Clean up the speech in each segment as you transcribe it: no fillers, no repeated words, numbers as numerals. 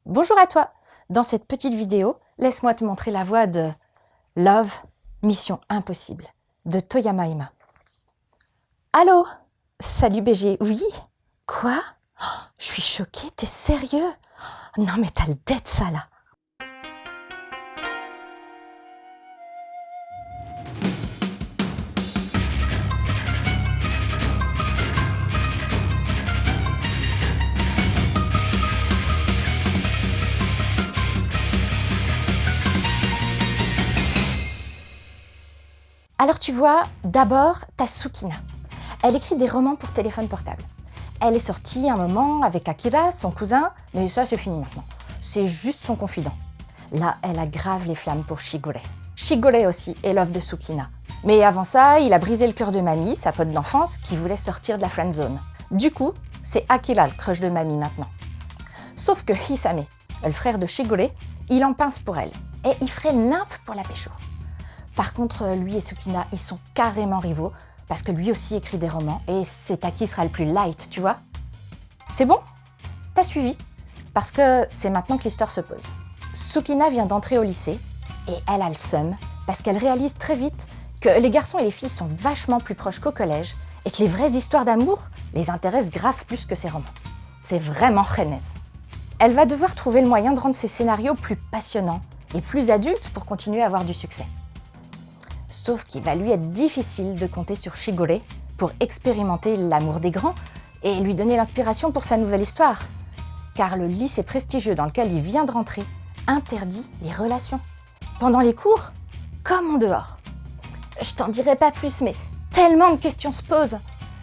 Bonjour à toi. Dans cette petite vidéo, laisse-moi te montrer la voix de Love, Mission Impossible de Toyama Ema. Allô? Salut BG, oui? Quoi? Oh, je suis choquée, t'es sérieux? Non mais t'as le dead ça là. Alors tu vois, d'abord, t'as Sukina. Elle écrit des romans pour téléphone portable. Elle est sortie un moment avec Akira, son cousin, mais ça c'est fini maintenant. C'est juste son confident. Là, elle a grave les flammes pour Shigure. Shigure aussi est love de Sukina. Mais avant ça, il a brisé le cœur de Mamie, sa pote d'enfance, qui voulait sortir de la friend zone. Du coup, c'est Akira le crush de Mamie maintenant. Sauf que Hisame, le frère de Shigure, il en pince pour elle. Et il ferait nimp pour la pécho. Par contre, lui et Sukina, ils sont carrément rivaux, parce que lui aussi écrit des romans, et c'est à qui sera le plus light, tu vois? C'est bon? T'as suivi? Parce que c'est maintenant que l'histoire se pose. Sukina vient d'entrer au lycée, et elle a le seum, parce qu'elle réalise très vite que les garçons et les filles sont vachement plus proches qu'au collège, et que les vraies histoires d'amour les intéressent grave plus que ses romans. C'est vraiment Rennes. Elle va devoir trouver le moyen de rendre ses scénarios plus passionnants, et plus adultes pour continuer à avoir du succès. Sauf qu'il va lui être difficile de compter sur Shigure pour expérimenter l'amour des grands et lui donner l'inspiration pour sa nouvelle histoire. Car le lycée prestigieux dans lequel il vient de rentrer interdit les relations. Pendant les cours, comme en dehors. Je t'en dirai pas plus, mais tellement de questions se posent.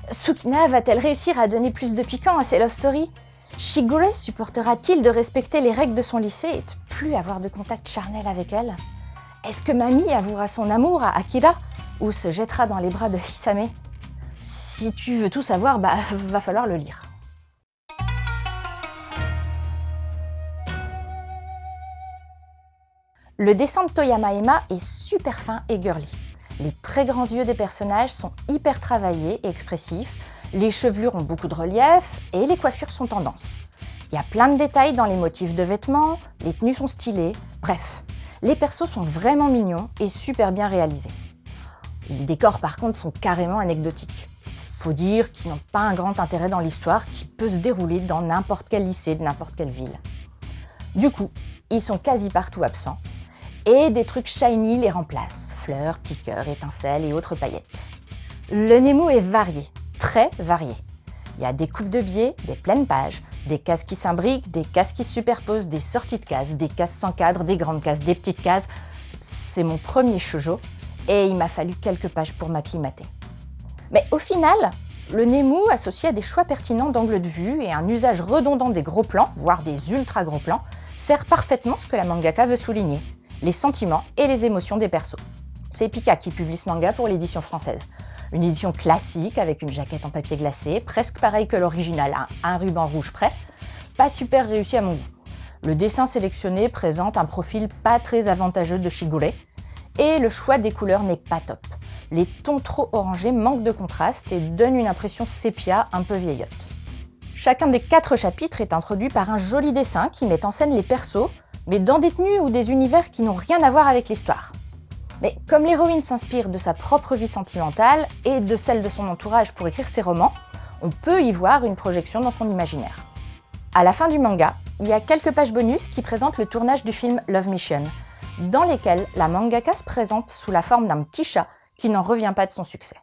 Sukina va-t-elle réussir à donner plus de piquant à ses love stories? Shigure supportera-t-il de respecter les règles de son lycée et de plus avoir de contact charnel avec elle? Est-ce que Mamie avouera son amour à Akira ou se jettera dans les bras de Hisame? Si tu veux tout savoir, va falloir le lire. Le dessin de Toyama Ema est super fin et girly. Les très grands yeux des personnages sont hyper travaillés et expressifs, les chevelures ont beaucoup de relief et les coiffures sont tendances. Il y a plein de détails dans les motifs de vêtements, les tenues sont stylées, bref. Les persos sont vraiment mignons et super bien réalisés. Les décors par contre sont carrément anecdotiques. Faut dire qu'ils n'ont pas un grand intérêt dans l'histoire qui peut se dérouler dans n'importe quel lycée de n'importe quelle ville. Du coup, ils sont quasi partout absents et des trucs shiny les remplacent, fleurs, petits cœurs, étincelles et autres paillettes. Le Nemo est varié, très varié. Il y a des coupes de biais, des pleines pages, des cases qui s'imbriquent, des cases qui se superposent, des sorties de cases, des cases sans cadre, des grandes cases, des petites cases. C'est mon premier shoujo et il m'a fallu quelques pages pour m'acclimater. Mais au final, le Nemu, associé à des choix pertinents d'angle de vue et un usage redondant des gros plans, voire des ultra gros plans, sert parfaitement ce que la mangaka veut souligner, les sentiments et les émotions des persos. C'est Pika qui publie ce manga pour l'édition française. Une édition classique avec une jaquette en papier glacé, presque pareil que l'original, un ruban rouge près, pas super réussi à mon goût. Le dessin sélectionné présente un profil pas très avantageux de Shigure et le choix des couleurs n'est pas top. Les tons trop orangés manquent de contraste et donnent une impression sépia un peu vieillotte. Chacun des 4 chapitres est introduit par un joli dessin qui met en scène les persos, mais dans des tenues ou des univers qui n'ont rien à voir avec l'histoire. Mais comme l'héroïne s'inspire de sa propre vie sentimentale et de celle de son entourage pour écrire ses romans, on peut y voir une projection dans son imaginaire. À la fin du manga, il y a quelques pages bonus qui présentent le tournage du film Love Mission, dans lesquelles la mangaka se présente sous la forme d'un petit chat qui n'en revient pas de son succès.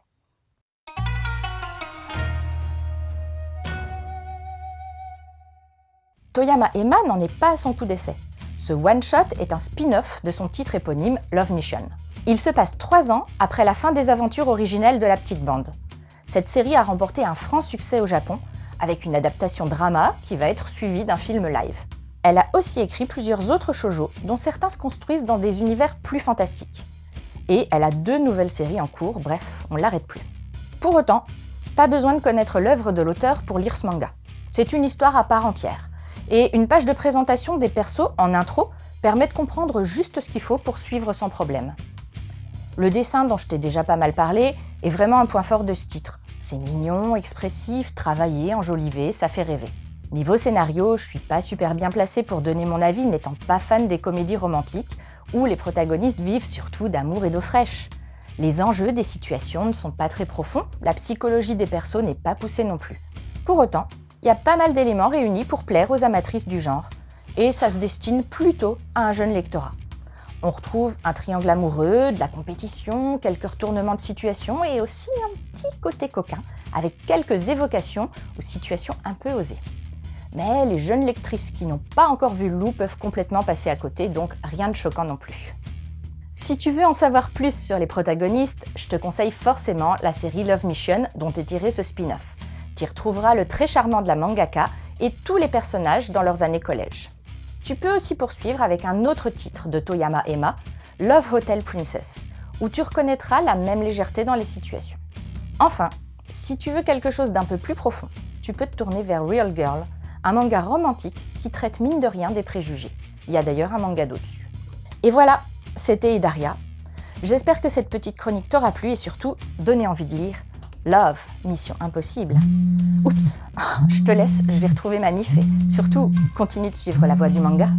Toyama Ema n'en est pas à son coup d'essai. Ce one-shot est un spin-off de son titre éponyme Love Mission. Il se passe 3 ans après la fin des aventures originelles de la petite bande. Cette série a remporté un franc succès au Japon, avec une adaptation drama qui va être suivie d'un film live. Elle a aussi écrit plusieurs autres shoujo, dont certains se construisent dans des univers plus fantastiques. Et elle a 2 nouvelles séries en cours, bref, on l'arrête plus. Pour autant, pas besoin de connaître l'œuvre de l'auteur pour lire ce manga. C'est une histoire à part entière. Et une page de présentation des persos en intro permet de comprendre juste ce qu'il faut pour suivre sans problème. Le dessin, dont je t'ai déjà pas mal parlé, est vraiment un point fort de ce titre. C'est mignon, expressif, travaillé, enjolivé, ça fait rêver. Niveau scénario, je suis pas super bien placée pour donner mon avis n'étant pas fan des comédies romantiques où les protagonistes vivent surtout d'amour et d'eau fraîche. Les enjeux des situations ne sont pas très profonds, la psychologie des persos n'est pas poussée non plus. Pour autant, il y a pas mal d'éléments réunis pour plaire aux amatrices du genre, et ça se destine plutôt à un jeune lectorat. On retrouve un triangle amoureux, de la compétition, quelques retournements de situation et aussi un petit côté coquin, avec quelques évocations ou situations un peu osées. Mais les jeunes lectrices qui n'ont pas encore vu le loup peuvent complètement passer à côté, donc rien de choquant non plus. Si tu veux en savoir plus sur les protagonistes, je te conseille forcément la série Love Mission dont est tiré ce spin-off. Tu y retrouveras le très charmant de la mangaka et tous les personnages dans leurs années collège. Tu peux aussi poursuivre avec un autre titre de Toyama Ema, Love Hotel Princess, où tu reconnaîtras la même légèreté dans les situations. Enfin, si tu veux quelque chose d'un peu plus profond, tu peux te tourner vers Real Girl, un manga romantique qui traite mine de rien des préjugés. Il y a d'ailleurs un manga dessus. Et voilà, c'était Idaria. J'espère que cette petite chronique t'aura plu et surtout donné envie de lire Love, Mission Impossible. Oups, je te laisse, je vais retrouver ma mif et surtout, continue de suivre la voie du manga.